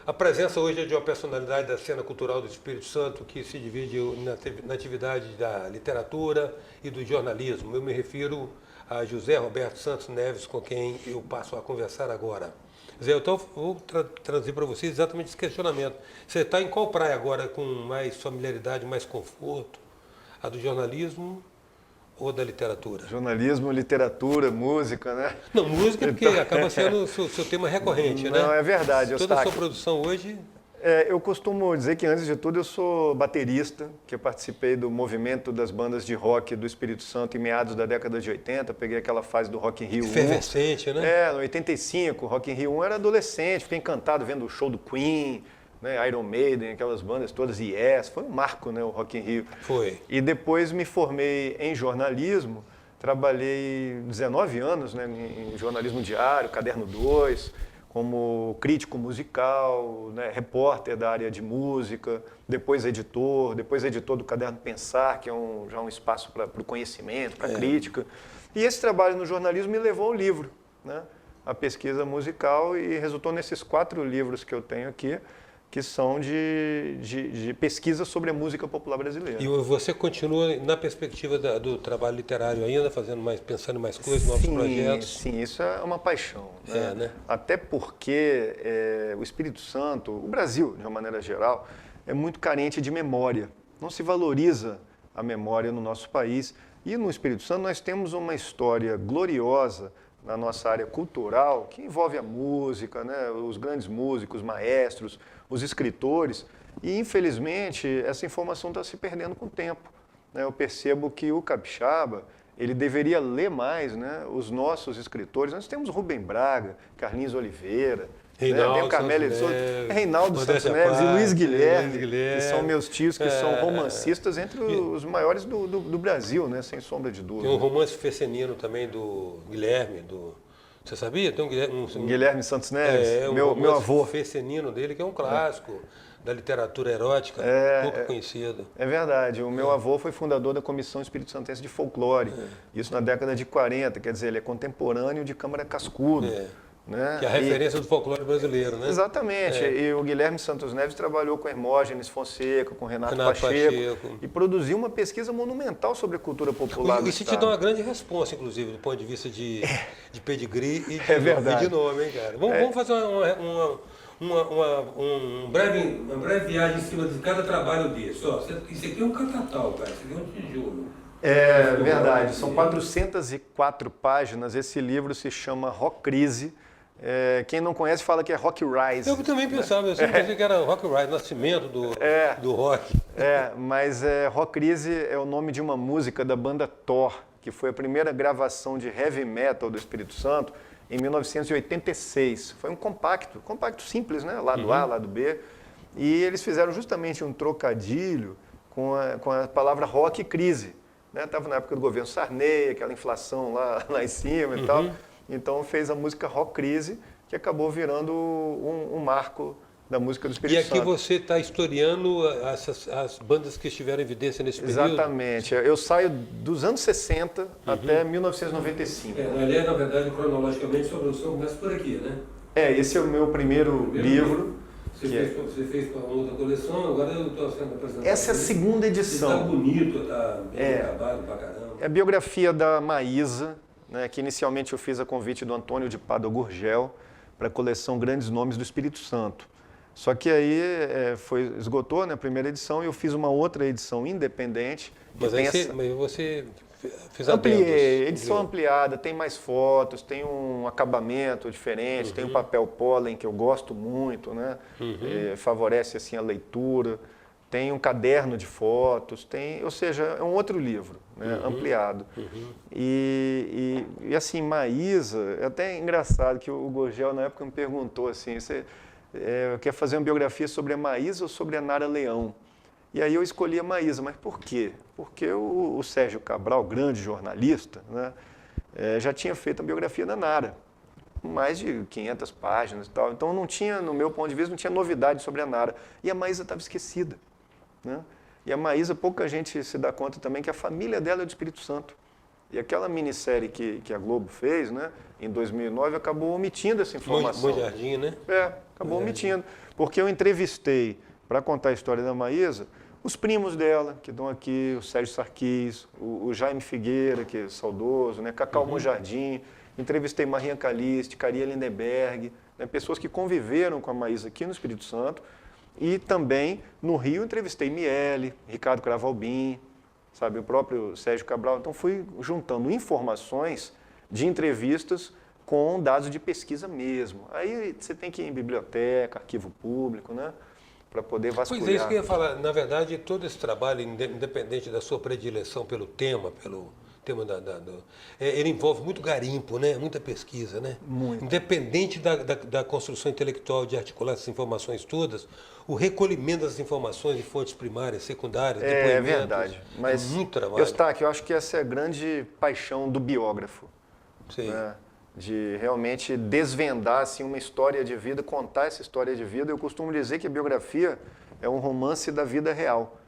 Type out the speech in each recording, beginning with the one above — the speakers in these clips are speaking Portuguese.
A presença hoje é de uma personalidade da cena cultural do Espírito Santo que se divide na atividade da literatura e do jornalismo. Eu me refiro a José Roberto Santos Neves, com quem eu passo a conversar agora. Zé, então vou trazer para vocês exatamente esse questionamento. Você está em qual praia agora com mais familiaridade, mais conforto? A do jornalismo ou da literatura? Jornalismo, literatura, música, né? Não, música porque acaba sendo o seu tema recorrente, né? Não, é verdade. Toda a sua produção hoje... Eu costumo dizer que, antes de tudo, eu sou baterista, que eu participei do movimento das bandas de rock do Espírito Santo em meados da década de 80, peguei aquela fase do Rock in Rio 1. Efervescente, né? No 85, Rock in Rio 1 era adolescente, fiquei encantado vendo o show do Queen, né, Iron Maiden, aquelas bandas todas, Yes, foi um marco, né, o Rock in Rio. Foi. E depois me formei em jornalismo, trabalhei 19 anos, né, em jornalismo diário, Caderno 2, como crítico musical, né, repórter da área de música, depois editor do Caderno Pensar, que é já um espaço para o conhecimento, para a crítica. E esse trabalho no jornalismo me levou ao livro, né, a pesquisa musical, e resultou nesses 4 livros que eu tenho aqui, que são de pesquisa sobre a música popular brasileira. E você continua na perspectiva do trabalho literário ainda, pensando em mais coisas, novos projetos? Sim, isso é uma paixão. Né? Né? Até porque o Espírito Santo, o Brasil, de uma maneira geral, é muito carente de memória. Não se valoriza a memória no nosso país. E no Espírito Santo nós temos uma história gloriosa na nossa área cultural, que envolve a música, né? Os grandes músicos, maestros, os escritores, e infelizmente essa informação está se perdendo com o tempo. Né? Eu percebo que o capixaba, ele deveria ler mais, né, os nossos escritores. Nós temos Rubem Braga, Carlinhos Oliveira, Reinaldo, tem o Carmelo de Souza, Reinaldo Santos Neves e Luiz Guilherme, que são meus tios, que são romancistas entre os maiores do Brasil, né, sem sombra de dúvida. Tem um romance fecenino também do Guilherme, você sabia? Tem Guilherme Santos Neves, meu avô. Fecenino dele, que é um clássico da literatura erótica, pouco conhecido. É verdade. O meu avô foi fundador da Comissão Espírito Santense de Folclore. Isso na década de 40, quer dizer, ele é contemporâneo de Câmara Cascudo. Né? Que é a referência do folclore brasileiro, né? Exatamente. E o Guilherme Santos Neves trabalhou com Hermógenes Fonseca, com Renato Pacheco, e produziu uma pesquisa monumental sobre a cultura popular do Isso Estado. te dá uma grande resposta, inclusive, do ponto de vista de pedigree e verdade. de nome, hein, cara? Vamos fazer uma breve viagem em cima de cada trabalho desse. Ó, isso aqui é um catatal, cara. Isso aqui é um tijolo. É verdade. São 404 páginas. Esse livro se chama Rock Crise. Quem não conhece fala que é Rock Rise. Eu também pensava, eu sempre pensei que era Rock Rise, nascimento do rock. Mas Rock Crise é o nome de uma música da banda Thor, que foi a primeira gravação de heavy metal do Espírito Santo em 1986. Foi um compacto simples, né? Lado A, lado B. E eles fizeram justamente um trocadilho com a palavra rock crise. Estava na época do governo Sarney, aquela inflação lá em cima e tal. Então fez a música Rock Crise, que acabou virando um marco da música do Espírito Santo. E aqui você está historiando as bandas que estiveram em evidência nesse período? Exatamente. Eu saio dos anos 60 até 1995. Aliás, na verdade, cronologicamente, sua produção começa por aqui, né? Esse é o meu primeiro livro. Você fez para uma outra coleção, agora eu estou sendo apresentado. Essa é a segunda edição. Está bonito, está bem acabado pra caramba. É a biografia da Maísa, né, que inicialmente eu fiz a convite do Antônio de Pádua Gurgel para a coleção Grandes Nomes do Espírito Santo. Só que aí esgotou, né, a primeira edição, e eu fiz uma outra edição independente. Mas você fez ampliei, edição ampliada, tem mais fotos, tem um acabamento diferente, tem um papel pólen que eu gosto muito, né? Favorece assim a leitura. Tem um caderno de fotos, ou seja, é um outro livro, né, ampliado. E assim, Maísa, é até engraçado que o Gurgel na época me perguntou assim, você quer fazer uma biografia sobre a Maísa ou sobre a Nara Leão? E aí eu escolhi a Maísa, mas por quê? Porque o Sérgio Cabral, grande jornalista, né, já tinha feito a biografia da Nara, mais de 500 páginas e tal. Então não tinha, no meu ponto de vista, não tinha novidade sobre a Nara. E a Maísa estava esquecida. Né? E a Maísa, pouca gente se dá conta também que a família dela é do Espírito Santo. E aquela minissérie que a Globo fez, né, em 2009, acabou omitindo essa informação. Bom Jardim, né? Acabou omitindo. Porque eu entrevistei, para contar a história da Maísa, os primos dela, que estão aqui, o Sérgio Sarquis, o Jaime Figueira, que é saudoso, né? Cacau Monjardim, entrevistei Maria Caliste, Caria Lindenberg, né? Pessoas que conviveram com a Maísa aqui no Espírito Santo. E também, no Rio, entrevistei Miele, Ricardo Cravalbim, sabe, o próprio Sérgio Cabral. Então, fui juntando informações de entrevistas com dados de pesquisa mesmo. Aí você tem que ir em biblioteca, arquivo público, né, para poder vasculhar. Pois é, isso que eu ia falar. Na verdade, todo esse trabalho, independente da sua predileção pelo tema ele envolve muito garimpo, né? Muita pesquisa, né? Muito. Independente da construção intelectual de articular essas informações todas, o recolhimento das informações de fontes primárias, secundárias, depoimentos. É verdade. Mas, é muito trabalho. Eustáquio, eu acho que essa é a grande paixão do biógrafo. Sim. Né? De realmente desvendar assim, uma história de vida, contar essa história de vida. Eu costumo dizer que a biografia é um romance da vida real.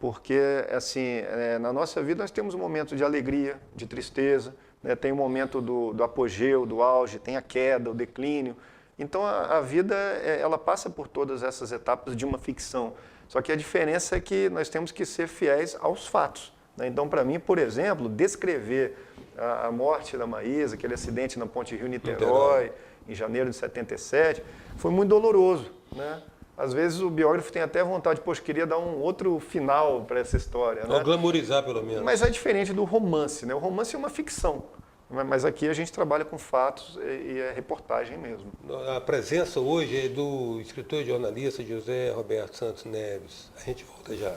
Porque, assim, na nossa vida nós temos um momento de alegria, de tristeza, né? Tem o momento do apogeu, do auge, tem a queda, o declínio. Então, a vida, ela passa por todas essas etapas de uma ficção. Só que a diferença é que nós temos que ser fiéis aos fatos, né? Então, para mim, por exemplo, descrever a morte da Maísa, aquele acidente na Ponte Rio-Niterói, em janeiro de 77, foi muito doloroso, né? Às vezes o biógrafo tem até vontade, poxa, queria dar um outro final para essa história, né? Ou glamorizar, pelo menos. Mas é diferente do romance, né? O romance é uma ficção, mas aqui a gente trabalha com fatos e é reportagem mesmo. A presença hoje é do escritor e jornalista José Roberto Santos Neves. A gente volta já.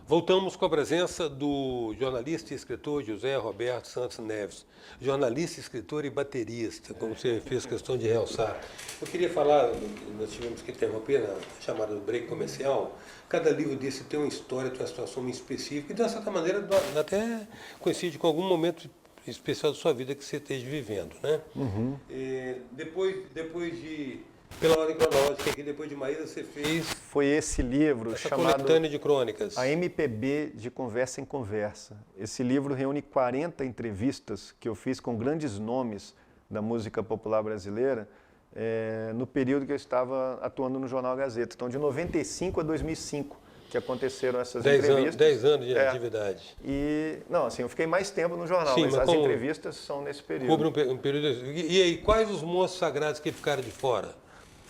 Voltamos com a presença do jornalista e escritor José Roberto Santos Neves. Jornalista, escritor e baterista, como você fez questão de realçar. Eu queria falar, nós tivemos que interromper na chamada do break comercial, cada livro desse tem uma história, tem uma situação muito específica, e de uma certa maneira até coincide com algum momento especial da sua vida que você esteja vivendo, né? Uhum. Depois de... Pela ordem cronológica aqui, depois de Maísa, você fez... Foi esse livro essa chamado coletânea de crônicas. A MPB de Conversa em Conversa. Esse livro reúne 40 entrevistas que eu fiz com grandes nomes da música popular brasileira no período que eu estava atuando no Jornal Gazeta. Então, de 95 a 2005 que aconteceram essas entrevistas. 10 anos de atividade. E, não, assim, eu fiquei mais tempo no jornal, Sim, mas as entrevistas são nesse período. Cobre um período... E aí, quais os monstros sagrados que ficaram de fora?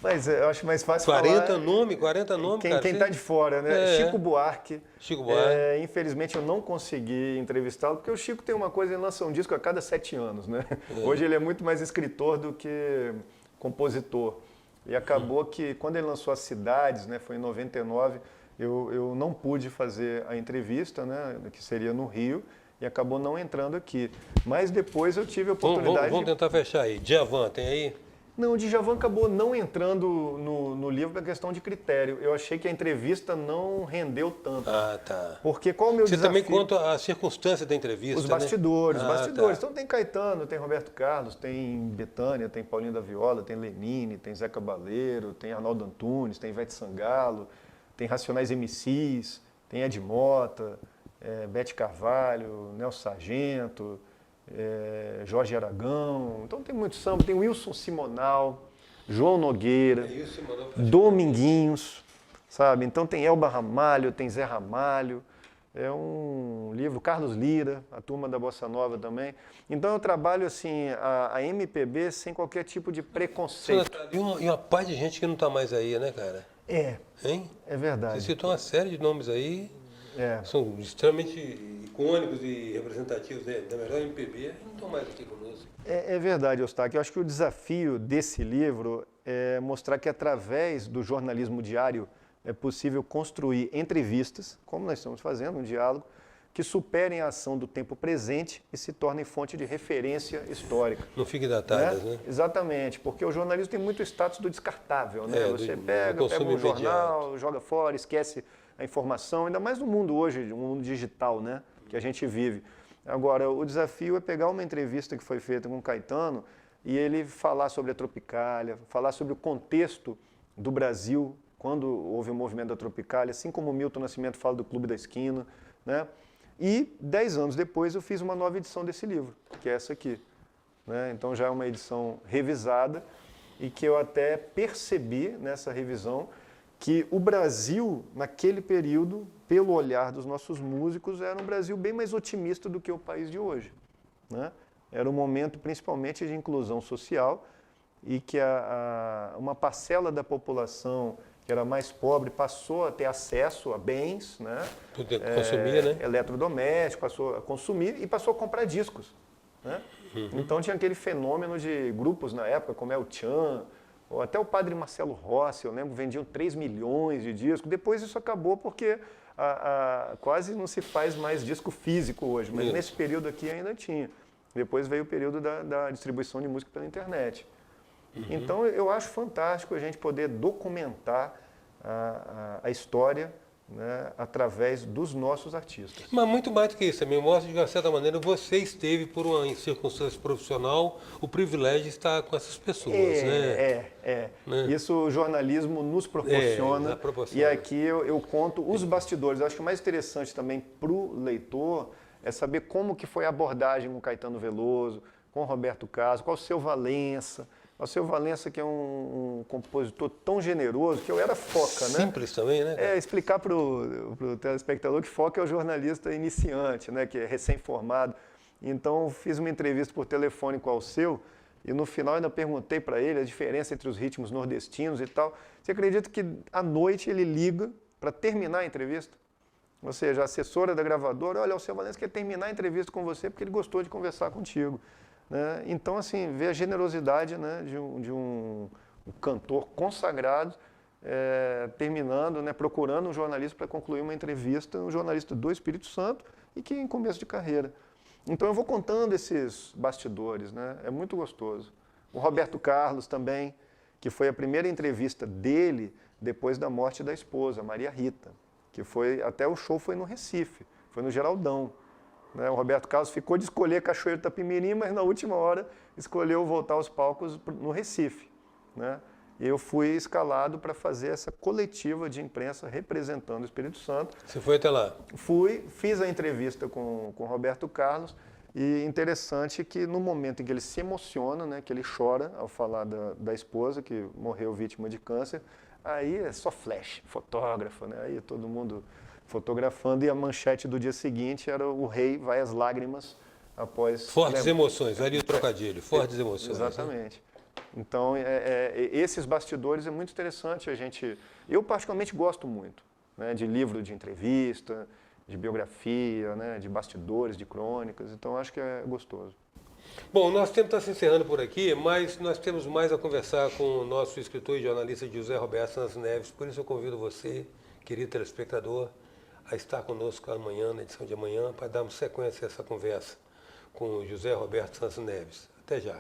Mas eu acho mais fácil 40 nomes, cara. Quem está de fora, né? Chico Buarque. Infelizmente eu não consegui entrevistá-lo, porque o Chico tem uma coisa, ele lança um disco a cada 7 anos, né? Hoje ele é muito mais escritor do que compositor. E acabou que quando ele lançou As Cidades, né, foi em 99, eu não pude fazer a entrevista, né, que seria no Rio, e acabou não entrando aqui. Mas depois eu tive a oportunidade... Vamos tentar fechar aí. Djavan, tem aí? Não, o Djavan acabou não entrando no livro por questão de critério. Eu achei que a entrevista não rendeu tanto. Ah, tá. Porque qual o meu desafio? Você também conta a circunstância da entrevista, os bastidores, né? Os bastidores. Tá. Então tem Caetano, tem Roberto Carlos, tem Bethânia, tem Paulinho da Viola, tem Lenine, tem Zé Cabaleiro, tem Arnaldo Antunes, tem Ivete Sangalo, tem Racionais MCs, tem Ed Mota, Bete Carvalho, Nelson Sargento... Jorge Aragão, então tem muito samba, tem Wilson Simonal, João Nogueira, Dominguinhos, sabe? Então tem Elba Ramalho, tem Zé Ramalho, é um livro, Carlos Lira, a turma da Bossa Nova também. Então eu trabalho assim, a MPB sem qualquer tipo de preconceito. E uma parte de gente que não está mais aí, né, cara? Hein? É verdade. Você citou uma série de nomes aí, são extremamente icônicos e representativos da melhor MPB, não estão mais aqui conosco. É verdade, Eustáquio. Eu acho que o desafio desse livro é mostrar que através do jornalismo diário é possível construir entrevistas, como nós estamos fazendo, um diálogo, que superem a ação do tempo presente e se tornem fonte de referência histórica. Não fiquem datadas, né? Exatamente, porque o jornalismo tem muito status do descartável, né? Você pega um jornal, joga fora, esquece a informação, ainda mais no mundo hoje, um mundo digital, né? Que a gente vive. Agora, o desafio é pegar uma entrevista que foi feita com o Caetano e ele falar sobre a Tropicália, falar sobre o contexto do Brasil quando houve o movimento da Tropicália, assim como o Milton Nascimento fala do Clube da Esquina, né? E 10 anos depois eu fiz uma nova edição desse livro, que é essa aqui. né? Então já é uma edição revisada e que eu até percebi nessa revisão que o Brasil, naquele período, pelo olhar dos nossos músicos, era um Brasil bem mais otimista do que o país de hoje, né? Era um momento principalmente de inclusão social e que uma parcela da população que era mais pobre passou a ter acesso a bens, né? Consumir, né? Eletrodomésticos, passou a consumir e passou a comprar discos, né? Então tinha aquele fenômeno de grupos na época, como El Chan, ou até o padre Marcelo Rossi, eu lembro, vendiam 3 milhões de discos. Depois isso acabou porque quase não se faz mais disco físico hoje, mas nesse período aqui ainda tinha. Depois veio o período da distribuição de música pela internet. Então eu acho fantástico a gente poder documentar a história, né, através dos nossos artistas. Mas muito mais do que isso, também mostra de uma certa maneira você esteve, por uma circunstância profissional, o privilégio de estar com essas pessoas, né? Né? Isso o jornalismo nos proporciona. E aqui eu conto os bastidores. Eu acho que o mais interessante também para o leitor é saber como que foi a abordagem com Caetano Veloso, com Roberto Carlos, com o Alceu Valença. Alceu Valença, que é um compositor tão generoso, que eu era Foca, né? Simples também, né? Explicar para o telespectador que Foca é o jornalista iniciante, né? Que é recém-formado. Então, fiz uma entrevista por telefone com o Alceu e no final ainda perguntei para ele a diferença entre os ritmos nordestinos e tal. Você acredita que à noite ele liga para terminar a entrevista? Ou seja, a assessora da gravadora, olha, Alceu Valença quer terminar a entrevista com você porque ele gostou de conversar contigo. Né? Então, assim, ver a generosidade, né, de um cantor consagrado terminando, né, procurando um jornalista para concluir uma entrevista, um jornalista do Espírito Santo e que em começo de carreira. Então eu vou contando esses bastidores, né? É muito gostoso. O Roberto Carlos também, que foi a primeira entrevista dele depois da morte da esposa, Maria Rita, que foi, até o show foi no Recife, foi no Geraldão. Né? O Roberto Carlos ficou de escolher Cachoeiro do Itapemirim, mas na última hora escolheu voltar aos palcos no Recife. Né? E eu fui escalado para fazer essa coletiva de imprensa representando o Espírito Santo. Você foi até lá? Fui, fiz a entrevista com o Roberto Carlos e interessante que no momento em que ele se emociona, né, que ele chora ao falar da esposa que morreu vítima de câncer, aí é só flash, fotógrafo, né? Aí todo mundo fotografando e a manchete do dia seguinte era o rei vai às lágrimas após... Fortes emoções, ali o trocadilho, fortes emoções. Exatamente. Né? Então, esses bastidores é muito interessante a gente... Eu particularmente gosto muito, né, de livro de entrevista, de biografia, né, de bastidores, de crônicas, então acho que é gostoso. Bom, o nosso tempo está se encerrando por aqui, mas nós temos mais a conversar com o nosso escritor e jornalista José Roberto Santos Neves, por isso eu convido você, querido telespectador, a estar conosco amanhã, na edição de amanhã, para darmos sequência a essa conversa com o José Roberto Santos Neves. Até já.